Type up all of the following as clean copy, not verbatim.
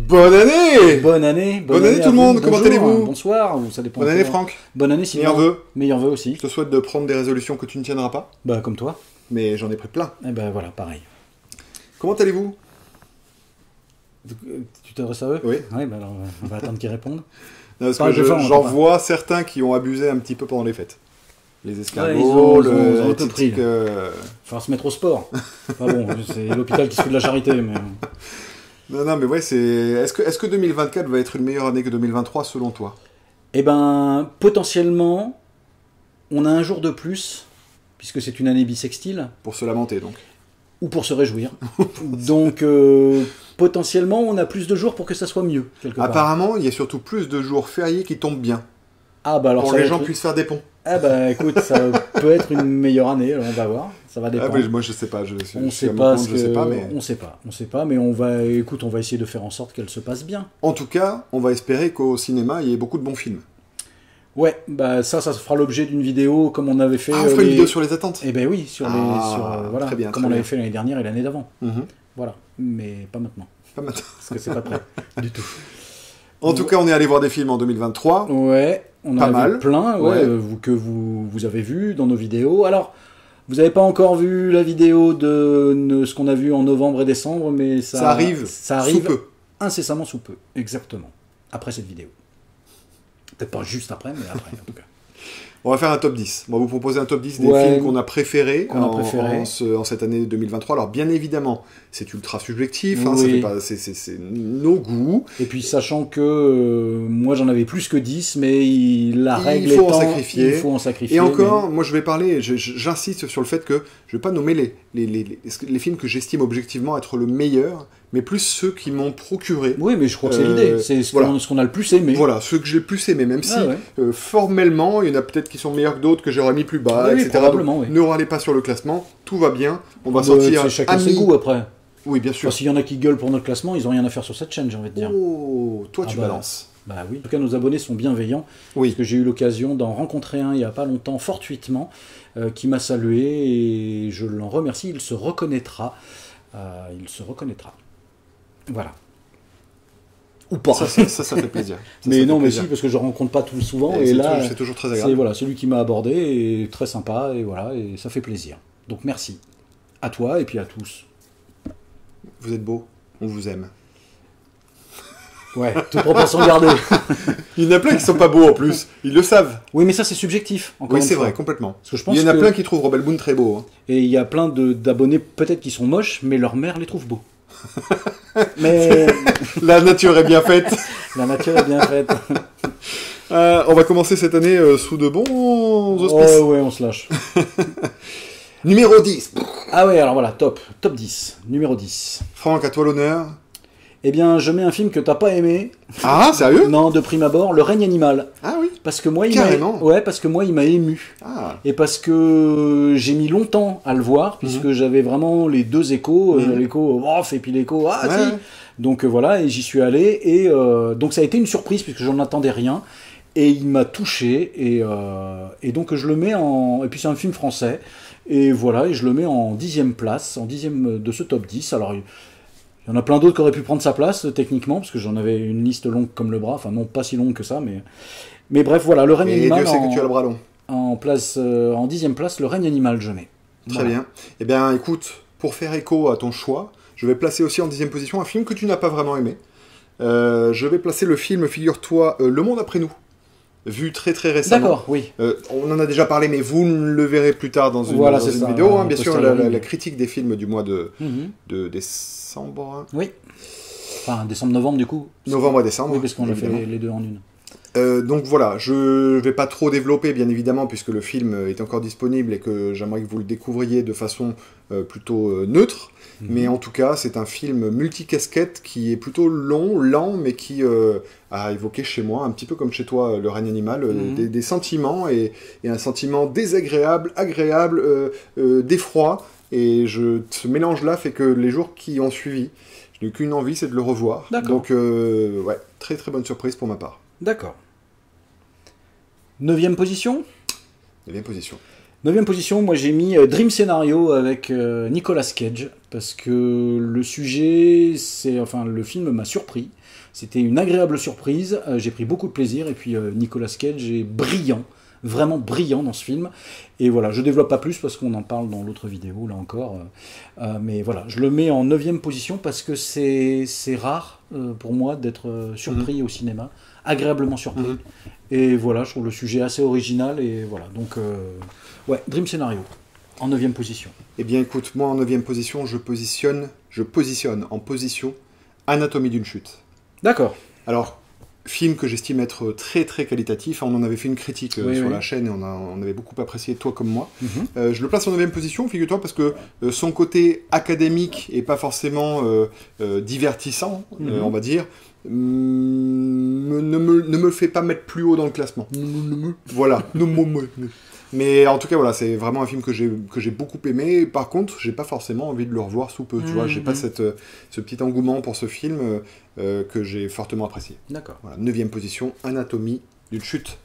Bonne année! Bonne année! Bonne année tout le monde, comment allez-vous? Bonsoir, ou ça dépend. Bonne année Franck! Bonne année Sylvain! Meilleurs vœux! Meilleurs vœux aussi! Je te souhaite de prendre des résolutions que tu ne tiendras pas. Bah comme toi. Mais j'en ai pris plein. Eh ben voilà, pareil. Comment allez-vous? Tu t'adresses à eux? Oui. Ouais, bah alors on va attendre qu'ils répondent. Non, parce que j'en vois certains qui ont abusé un petit peu pendant les fêtes. Les escargots, ils ont un peu pris. Faut se mettre au sport. Enfin bon, c'est l'hôpital qui se fait de la charité, mais... Non, mais ouais, c'est... Est-ce que 2024 va être une meilleure année que 2023, selon toi? Eh ben, potentiellement, on a un jour de plus, puisque c'est une année bissextile. Pour se lamenter, donc. Ou pour se réjouir. Donc, potentiellement, on a plus de jours pour que ça soit mieux, quelque part. Apparemment, il y a surtout plus de jours fériés qui tombent bien. Ah bah alors pour que les gens puissent faire des ponts. Ah bah écoute, ça peut être une meilleure année, on va voir, ça va dépendre. Ah, moi je sais pas, on sait pas, mais on va essayer de faire en sorte qu'elle se passe bien. En tout cas, on va espérer qu'au cinéma il y ait beaucoup de bons films. Ouais, bah ça fera l'objet d'une vidéo comme on avait fait. Ah, on fera une vidéo sur les attentes. Eh ben oui, voilà, très bien, comme on l'avait fait l'année dernière et l'année d'avant. Voilà, mais pas maintenant. Pas maintenant. Parce que c'est pas prêt du tout. En tout cas, on est allé voir des films en 2023. Ouais, on en a vu plein, que vous avez vu dans nos vidéos. Alors, vous n'avez pas encore vu la vidéo de ce qu'on a vu en novembre et décembre, mais ça arrive sous peu. Incessamment sous peu, exactement, après cette vidéo. Peut-être pas juste après, mais après en tout cas. On va faire un top 10. On va vous proposer un top 10 des films qu'on a préférés en cette année 2023. Alors bien évidemment, c'est ultra subjectif, c'est nos goûts. Et puis sachant que moi j'en avais plus que 10, mais la règle étant, il faut en sacrifier. Et encore, moi je vais parler, j'insiste sur le fait que je ne vais pas nommer les films que j'estime objectivement être le meilleur, mais plus ceux qui m'ont procuré. Oui, mais je crois que c'est l'idée. C'est ce qu'on a le plus aimé. Voilà, ceux que j'ai le plus aimé, même si formellement, il y en a peut-être qui sont meilleurs que d'autres, que j'aurais mis plus bas, etc. Donc, ne râlez pas sur le classement, tout va bien. On va sortir. C'est chacun ses goûts après. Oui, bien sûr. S'il y en a qui gueulent pour notre classement, ils n'ont rien à faire sur cette chaîne, j'ai envie de dire. Oh, toi tu balances. Bah oui. En tout cas, nos abonnés sont bienveillants. Oui. Parce que j'ai eu l'occasion d'en rencontrer un il n'y a pas longtemps, fortuitement, qui m'a salué et je l'en remercie. Il se reconnaîtra. Voilà. Ou pas. Ça fait plaisir. Mais non, mais si, parce que je ne rencontre pas tout souvent. Et là, c'est toujours très agréable. C'est celui qui m'a abordé, est très sympa, et voilà, et ça fait plaisir. Donc merci. À toi et puis à tous. Vous êtes beau, on vous aime. Ouais, toute proportion gardée. Il y en a plein qui sont pas beaux en plus, ils le savent. Oui, mais ça c'est subjectif. Oui, c'est vrai, complètement. Parce que je pense il y en a plein qui trouvent Rebel Moon très beau. Hein. Et il y a plein d'abonnés peut-être qui sont moches, mais leur mère les trouve beaux. Mais la nature est bien faite. La nature est bien faite. On va commencer cette année sous de bons auspices. Oh ouais, on se lâche. Numéro 10. Ah ouais, alors voilà, top 10, numéro 10. Franck, à toi l'honneur. Eh bien, je mets un film que t'as pas aimé. Ah, sérieux? Non, de prime abord, Le règne animal. Ah oui. Parce que moi, il m'a ému. Ah. Et parce que j'ai mis longtemps à le voir, puisque j'avais vraiment les deux échos, l'écho off et puis l'écho si. Donc voilà, et j'y suis allé, et donc ça a été une surprise, puisque j'en attendais rien, et il m'a touché, et donc je le mets en... Et puis c'est un film français, et voilà, et je le mets en 10e place, en 10e de ce top 10. Alors... Il y en a plein d'autres qui auraient pu prendre sa place, techniquement, parce que j'en avais une liste longue comme le bras, enfin non, pas si longue que ça, mais bref, voilà, Le règne animal. Et Dieu sait que tu as le bras long. En 10e place, Le règne animal, je mets. Très bien. Eh bien, écoute, pour faire écho à ton choix, je vais placer aussi en 10e position un film que tu n'as pas vraiment aimé. Je vais placer le film, figure-toi, Le Monde après nous. Vu très très récemment. D'accord, oui. On en a déjà parlé, mais vous le verrez plus tard dans une vidéo. Bien sûr, la critique des films du mois de décembre. Oui. Enfin, décembre-novembre, du coup. Novembre et décembre. Oui, parce qu'on a fait les deux en une. Donc voilà, je vais pas trop développer, bien évidemment, puisque le film est encore disponible et que j'aimerais que vous le découvriez de façon plutôt neutre. Mais en tout cas, c'est un film multicasquette qui est plutôt lent, mais qui a évoqué chez moi, un petit peu comme chez toi, Le règne animal, des sentiments, et un sentiment désagréable, agréable, d'effroi. Et ce mélange-là fait que les jours qui ont suivi, je n'ai qu'une envie, c'est de le revoir. Donc, ouais, très très bonne surprise pour ma part. D'accord. 9e position. 9e position. 9e position, moi j'ai mis Dream Scenario avec Nicolas Cage. parce que le sujet, enfin, le film m'a surpris. C'était une agréable surprise. J'ai pris beaucoup de plaisir. Et puis Nicolas Cage est brillant, vraiment brillant dans ce film. Et voilà, je développe pas plus parce qu'on en parle dans l'autre vidéo là encore. Mais voilà, je le mets en 9e position parce que c'est rare pour moi d'être surpris au cinéma, agréablement surpris. Et voilà, je trouve le sujet assez original. Et voilà, donc ouais, Dream Scénario. En 9e position. Eh bien écoute, moi en 9e position, je positionne en position Anatomie d'une chute. D'accord. Alors, film que j'estime être très très qualitatif, on en avait fait une critique sur la chaîne et on avait beaucoup apprécié, toi comme moi. Je le place en 9e position, figure-toi, parce que son côté académique et pas forcément divertissant, on va dire, ne me fait pas mettre plus haut dans le classement. Voilà. Mais en tout cas, voilà, c'est vraiment un film que j'ai beaucoup aimé. Par contre, j'ai pas forcément envie de le revoir sous peu. Tu vois, j'ai pas ce petit engouement pour ce film que j'ai fortement apprécié. D'accord. Voilà, 9e position, Anatomie d'une chute.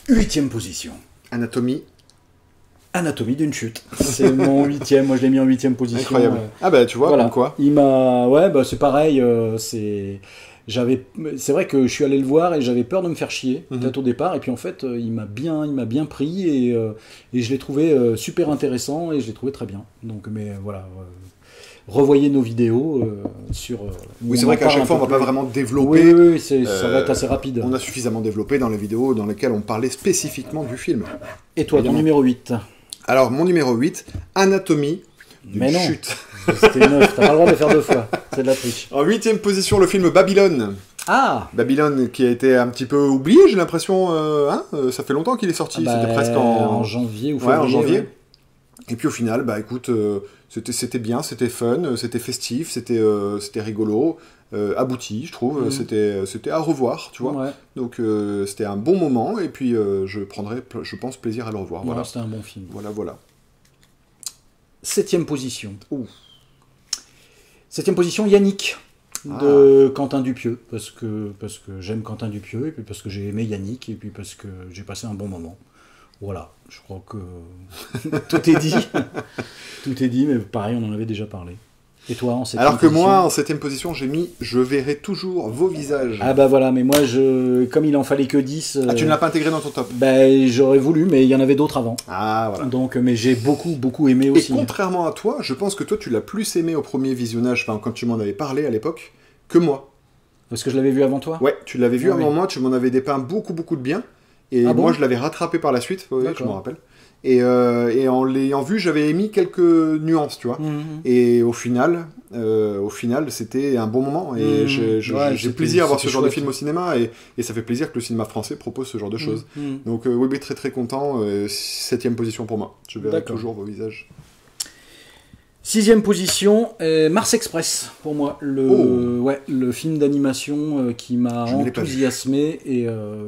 8e position. Anatomie d'une chute. C'est mon 8e, moi je l'ai mis en 8e position. Incroyable. Ah bah tu vois, voilà. comme quoi. Il m'a... Ouais, bah c'est pareil, c'est vrai que je suis allé le voir et j'avais peur de me faire chier peut-être au départ, et puis en fait il m'a bien pris et je l'ai trouvé super intéressant et je l'ai trouvé très bien. Donc mais voilà, revoyez nos vidéos sur... oui, c'est vrai qu'à chaque fois on va pas vraiment développer. Oui, ça va être assez rapide. On a suffisamment développé dans les vidéos dans lesquelles on parlait spécifiquement du film. Et toi, ton numéro 8? Alors mon numéro 8, Anatomie d'une chute. C'était 9, t'as pas le droit de le faire 2 fois, c'est de la triche. En 8e position, le film Babylone. Ah, Babylone qui a été un petit peu oublié, j'ai l'impression, ça fait longtemps qu'il est sorti, c'était presque en janvier ou février. Ouais, en janvier. Ouais. Et puis au final, bah écoute, c'était bien, c'était fun, c'était festif, c'était rigolo, abouti, je trouve, c'était à revoir, tu vois. Ouais. Donc c'était un bon moment, et puis je prendrai, je pense, plaisir à le revoir. Voilà, c'était un bon film. Voilà. 7e position. 7e position, Yannick, de Quentin Dupieux, parce que j'aime Quentin Dupieux, et puis parce que j'ai aimé Yannick, et puis parce que j'ai passé un bon moment. Voilà, je crois que tout est dit. Tout est dit, mais pareil, on en avait déjà parlé. Et toi, en 7e position? Alors que moi, en 7e position, j'ai mis « Je verrai toujours vos visages ». Ah bah voilà, mais moi, comme il en fallait que 10... Ah, tu ne l'as pas intégré dans ton top? Bah, j'aurais voulu, mais il y en avait d'autres avant. Ah, voilà. Donc, mais j'ai beaucoup aimé aussi. Et contrairement à toi, je pense que toi, tu l'as plus aimé au premier visionnage, enfin, quand tu m'en avais parlé à l'époque, que moi. Parce que je l'avais vu avant toi? Ouais, tu l'avais vu avant moi, tu m'en avais dépeint beaucoup de bien. Et moi, je l'avais rattrapé par la suite, oui, je m'en rappelle. Et en l'ayant vu, j'avais émis quelques nuances, tu vois. Et au final, c'était un bon moment. Et j'ai plaisir à voir ce genre de film au cinéma. Et ça fait plaisir que le cinéma français propose ce genre de choses. Donc oui, mais très très content. 7e position pour moi. Je verrai toujours vos visages. 6e position, Mars Express, pour moi. Le film d'animation qui m'a enthousiasmé et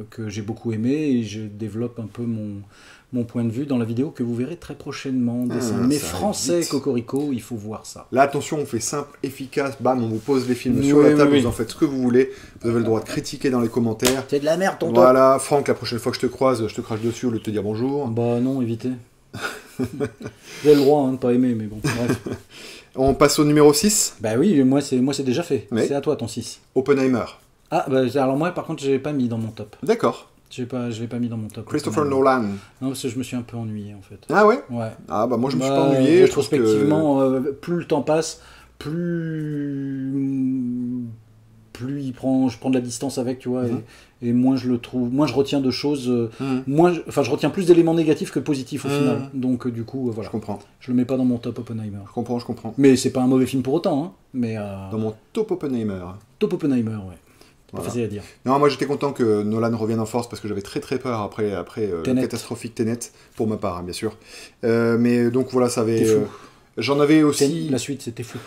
que j'ai beaucoup aimé. Et je développe un peu mon point de vue dans la vidéo que vous verrez très prochainement. Mais français, Cocorico, il faut voir ça. Là, attention, on fait simple, efficace, bam, on vous pose les films sur la table, vous en faites ce que vous voulez. Vous avez le droit de critiquer dans les commentaires. C'est de la merde, tonton. Voilà, Franck, la prochaine fois que je te croise, je te crache dessus au lieu de te dire bonjour. Bah non, évitez. J'ai le droit de pas aimer, mais bon, bref. On passe au numéro 6. Bah oui, moi c'est déjà fait. Oui. C'est à toi ton 6. Oppenheimer. Ah, bah alors moi par contre je l'ai pas mis dans mon top. D'accord. Je l'ai pas mis dans mon top. Christopher Nolan. Non, parce que je me suis un peu ennuyé en fait. Ah ouais? Ouais. Ah bah moi je me suis pas ennuyé. Rétrospectivement, plus le temps passe, plus je prends de la distance avec, tu vois, et moins je le trouve, moins je retiens de choses, je retiens plus d'éléments négatifs que positifs au final. Donc du coup, voilà. Je comprends. Je le mets pas dans mon top Oppenheimer. Je comprends. Mais c'est pas un mauvais film pour autant, hein. Mais dans mon top Oppenheimer. Top Oppenheimer, ouais. Voilà. Pas facile à dire. Non, moi j'étais content que Nolan revienne en force parce que j'avais très très peur après le catastrophique Tenet, pour ma part, hein, bien sûr. Mais donc voilà, ça avait... J'en avais aussi... La suite, c'était fou.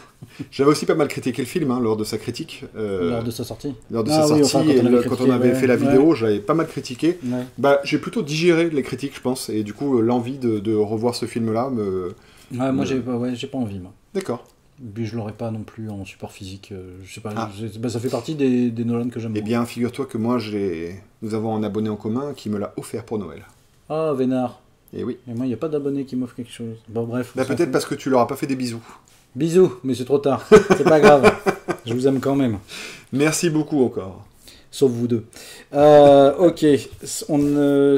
J'avais aussi pas mal critiqué le film lors de sa critique. Lors de sa sortie. Lors de sa sortie, enfin, quand on avait fait la vidéo, j'avais pas mal critiqué. Ouais. Bah, j'ai plutôt digéré les critiques, je pense, et du coup, l'envie de revoir ce film-là me... Ouais, moi, j'ai pas envie, moi. D'accord. Puis je l'aurais pas non plus en support physique. Je sais pas, ça fait partie des Nolan que j'aime beaucoup. Eh bien, figure-toi que moi, nous avons un abonné en commun qui me l'a offert pour Noël. Ah, Vénard. Et oui. Et moi, il n'y a pas d'abonné qui m'offre quelque chose. Bon, bref. Bah, peut-être parce que tu leur as pas fait des bisous. Bisous, mais c'est trop tard. C'est pas grave. Je vous aime quand même. Merci beaucoup encore. Sauf vous deux. Ok.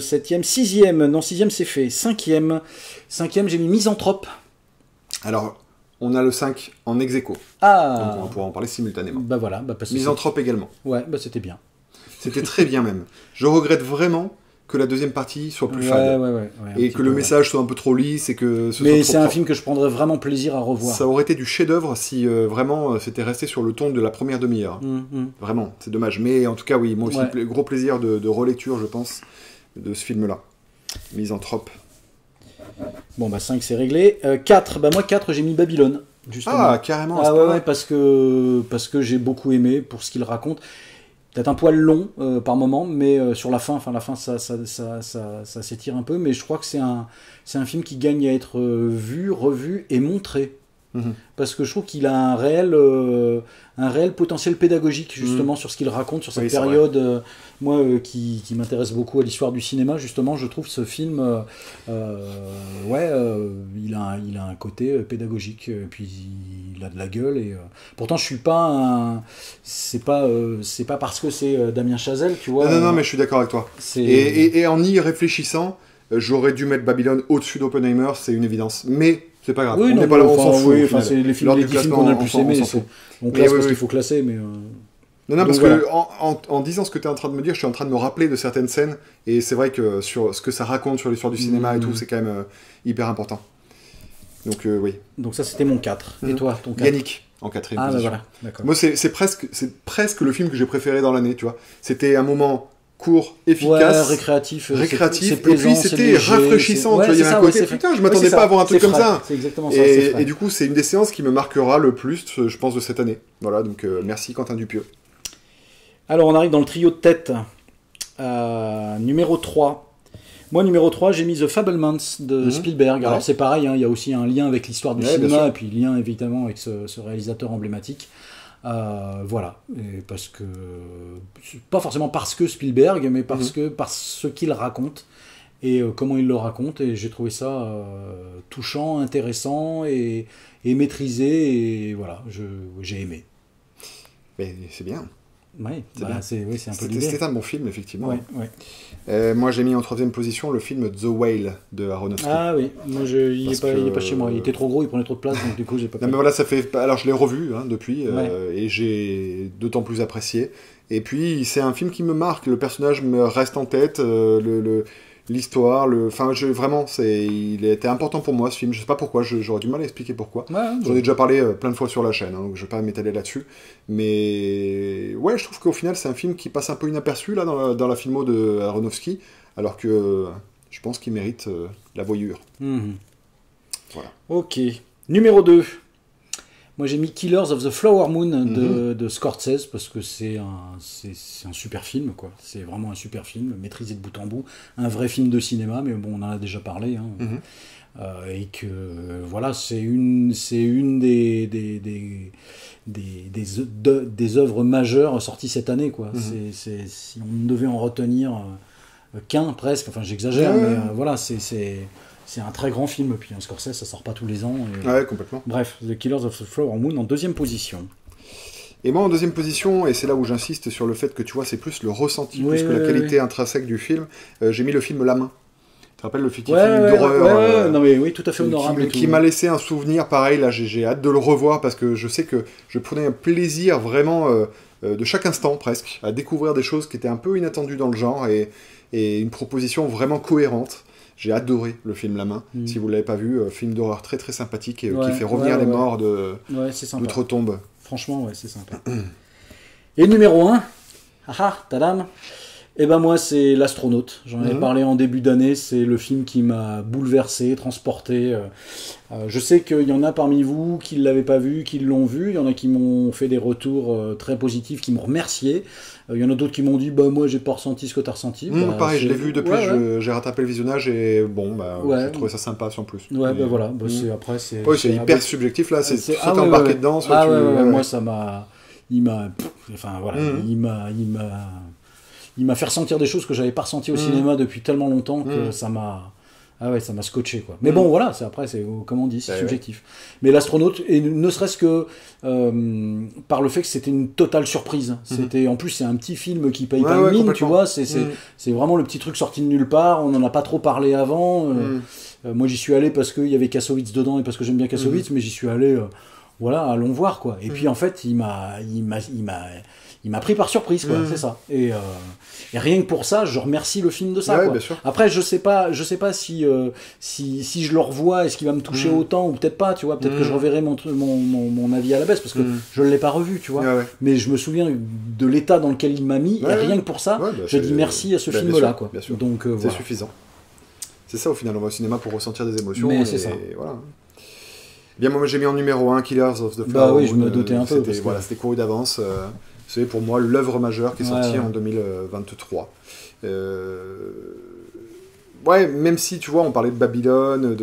Septième. Sixième. Non, sixième, c'est fait. Cinquième, j'ai mis Misanthrope. Alors, on a le 5 en ex-aequo. Ah. Donc on pourra en parler simultanément. Bah voilà. Misanthrope également. Ouais, bah c'était bien. C'était très bien même. Je regrette vraiment que la deuxième partie soit plus fade. Ouais, et que le message soit un peu trop lisse et que ce Mais soit c'est un film que je prendrais vraiment plaisir à revoir. Ça aurait été du chef-d'œuvre si vraiment c'était resté sur le ton de la première demi-heure. Vraiment, c'est dommage. Mais en tout cas, oui, moi aussi, gros plaisir de relecture, je pense, de ce film-là. Misanthrope. Bon, bah 5, c'est réglé. 4, bah moi 4, j'ai mis Babylone. Justement. Ah, carrément. Ah ouais, parce que j'ai beaucoup aimé pour ce qu'il raconte. Peut-être un poil long par moment, mais sur la fin, ça s'étire un peu, mais je crois que c'est un film qui gagne à être vu, revu et montré. Parce que je trouve qu'il a un réel potentiel pédagogique justement sur ce qu'il raconte, sur cette période moi qui m'intéresse beaucoup à l'histoire du cinéma justement. Je trouve ce film il a un côté pédagogique et puis il a de la gueule et pourtant je suis pas c'est pas parce que c'est Damien Chazelle, tu vois. Non, mais je suis d'accord avec toi. Et en y réfléchissant, j'aurais dû mettre Babylone au-dessus d'Oppenheimer, c'est une évidence, mais c'est pas grave, oui, on n'est pas là, on s'en fout. C'est les 10 films qu'on a le plus aimé. On classe parce qu'il faut classer, mais... Non, parce que en disant ce que tu es en train de me dire, je suis en train de me rappeler de certaines scènes, et c'est vrai que sur ce que ça raconte sur l'histoire du cinéma et tout, c'est quand même hyper important. Donc oui. Donc ça, c'était mon 4. Et toi, ton 4 Yannick, en 4e position. Bah voilà, d'accord. Moi, c'est presque le film que j'ai préféré dans l'année, tu vois. C'était un moment... court, efficace, récréatif, c'est plaisant, et puis c'était rafraîchissant, tu vois, il y avait un côté, putain, je m'attendais pas à voir un truc comme ça. C'est exactement ça. Et du coup, c'est une des séances qui me marquera le plus, je pense, de cette année. Voilà, donc merci Quentin Dupieux. Alors, on arrive dans le trio de tête. Numéro 3. Moi, numéro 3, j'ai mis The Fabelmans de Spielberg. Alors, c'est pareil, il y a aussi un lien avec l'histoire du cinéma, et puis lien évidemment avec ce réalisateur emblématique. Voilà, et parce que pas forcément parce que Spielberg, mais parce ce qu'il raconte et comment il le raconte, et j'ai trouvé ça touchant, intéressant et maîtrisé, et voilà, j'ai aimé. Mais c'est bien. Ouais, c'est un peu l'idée. C'était un bon film, effectivement. Ouais. Moi, j'ai mis en 3e position le film The Whale de Aronofsky. Ah oui, moi il est pas chez moi. Il était trop gros, il prenait trop de place, donc du coup j'ai pas. Non, mais voilà, ça fait. Alors, je l'ai revu depuis, et j'ai d'autant plus apprécié. Et puis, c'est un film qui me marque. Le personnage me reste en tête. L'histoire, vraiment, il a été important pour moi ce film. Je sais pas pourquoi, j'aurais du mal à expliquer pourquoi. J'en ai déjà parlé plein de fois sur la chaîne, donc je vais pas m'étaler là-dessus. Mais ouais, je trouve qu'au final, c'est un film qui passe un peu inaperçu là dans la filmo de Aronofsky, alors que je pense qu'il mérite la voyure. Voilà. Ok. Numéro 2. Moi j'ai mis Killers of the Flower Moon de Scorsese parce que c'est un super film, quoi. C'est vraiment un super film, maîtrisé de bout en bout, un vrai film de cinéma, mais bon, on en a déjà parlé, et que voilà, c'est une des œuvres majeures sorties cette année, quoi. Si on devait en retenir qu'un presque, enfin j'exagère, mais voilà, c'est un très grand film, puis un Scorsese, ça sort pas tous les ans. Ouais, complètement. Bref, The Killers of the Flower Moon en 2e position. Et moi, en 2e position, et c'est là où j'insiste sur le fait que tu vois, c'est plus le ressenti, plus que la qualité intrinsèque du film, j'ai mis le film La Main. Tu te rappelles le film d'horreur non mais oui, tout à fait honorable. Qui m'a laissé un souvenir pareil, là j'ai hâte de le revoir parce que je sais que je prenais un plaisir vraiment de chaque instant presque, à découvrir des choses qui étaient un peu inattendues dans le genre et une proposition vraiment cohérente. J'ai adoré le film La Main. Si vous ne l'avez pas vu, film d'horreur très très sympathique et qui fait revenir les morts d'outre-tombe. Franchement, ouais, c'est sympa. Et numéro 1, tadam. Et ben moi, c'est L'Astronaute. J'en avais parlé en début d'année. C'est le film qui m'a bouleversé, transporté. Je sais qu'il y en a parmi vous qui ne l'avaient pas vu, qui l'ont vu. Il y en a qui m'ont fait des retours très positifs, qui m'ont remercié. Il y en a d'autres qui m'ont dit moi j'ai pas ressenti ce que tu as ressenti. Pareil, je l'ai vu depuis, j'ai rattrapé le visionnage et j'ai trouvé ça sympa sans plus. Ouais, voilà, c'est hyper subjectif là, c'est soit t'es embarqué dedans, soit moi ça m'a. Il m'a fait ressentir des choses que j'avais pas ressenties au cinéma depuis tellement longtemps que ça m'a Ah ouais, ça m'a scotché, quoi. Mais bon, voilà, après, comme on dit, c'est subjectif. Mais l'astronaute, et ne serait-ce que par le fait que c'était une totale surprise. En plus, c'est un petit film qui paye pas de mine, tu vois. C'est vraiment le petit truc sorti de nulle part. On n'en a pas trop parlé avant. Moi, j'y suis allé parce qu'il y avait Kassovitz dedans et parce que j'aime bien Kassovitz, mais j'y suis allé, voilà, allons voir, quoi. Et puis, en fait, il m'a pris par surprise, quoi, c'est ça. Et rien que pour ça, je remercie le film de ça, quoi. Après, je sais pas si je le revois, est-ce qu'il va me toucher autant ou peut-être pas, tu vois. Peut-être que je reverrai mon avis à la baisse parce que je l'ai pas revu, tu vois. Mais je me souviens de l'état dans lequel il m'a mis et rien que pour ça, je dis merci à ce film-là, quoi. Donc, c'est suffisant. C'est ça, au final, on va au cinéma pour ressentir des émotions. Mais c'est ça. Voilà. Bien, moi j'ai mis en numéro 1 Killers of the Flower Moon. Bah oui, je me doutais un peu. C'était couru d'avance. C'est pour moi l'œuvre majeure qui est sortie en 2023. Ouais, même si tu vois, on parlait de Babylone,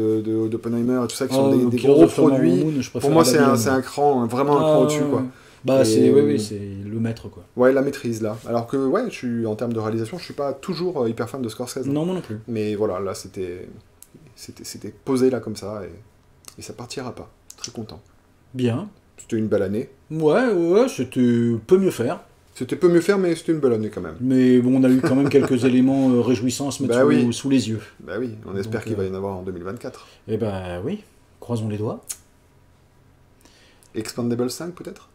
d'Oppenheimer et tout ça, qui sont des gros produits. Moon, pour moi, c'est un cran, vraiment un cran au-dessus, quoi. Bah, c'est le maître, quoi. Ouais, la maîtrise, là. Alors que, ouais, en termes de réalisation, je suis pas toujours hyper fan de Scorsese. Non, moi non plus. Mais voilà, là, c'était posé, là, comme ça, et ça partira pas. Très content. Bien. C'était une belle année. Ouais, c'était peut mieux faire. C'était peu mieux faire, mais c'était une belle année quand même. Mais bon, on a eu quand même quelques éléments réjouissants à se mettre sous les yeux. Bah oui, on espère qu'il va y en avoir en 2024. Eh ben oui, croisons les doigts. Expandables 5 peut-être.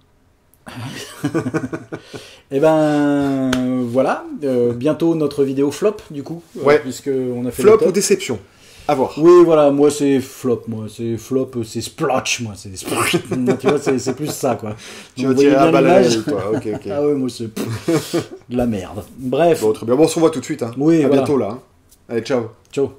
Et ben voilà, bientôt notre vidéo flop du coup, puisque on a fait flop ou déception. À voir. Oui, voilà, moi c'est flop, c'est splotch, moi c'est splotch. Tu vois, c'est plus ça, quoi. Tu vas tirer à balai, toi. Ok. Ah ouais, moi c'est de la merde. Bref. Bon, très bien. Bon, on se revoit tout de suite. Hein. Oui, à bientôt là. Hein. Allez, ciao. Ciao.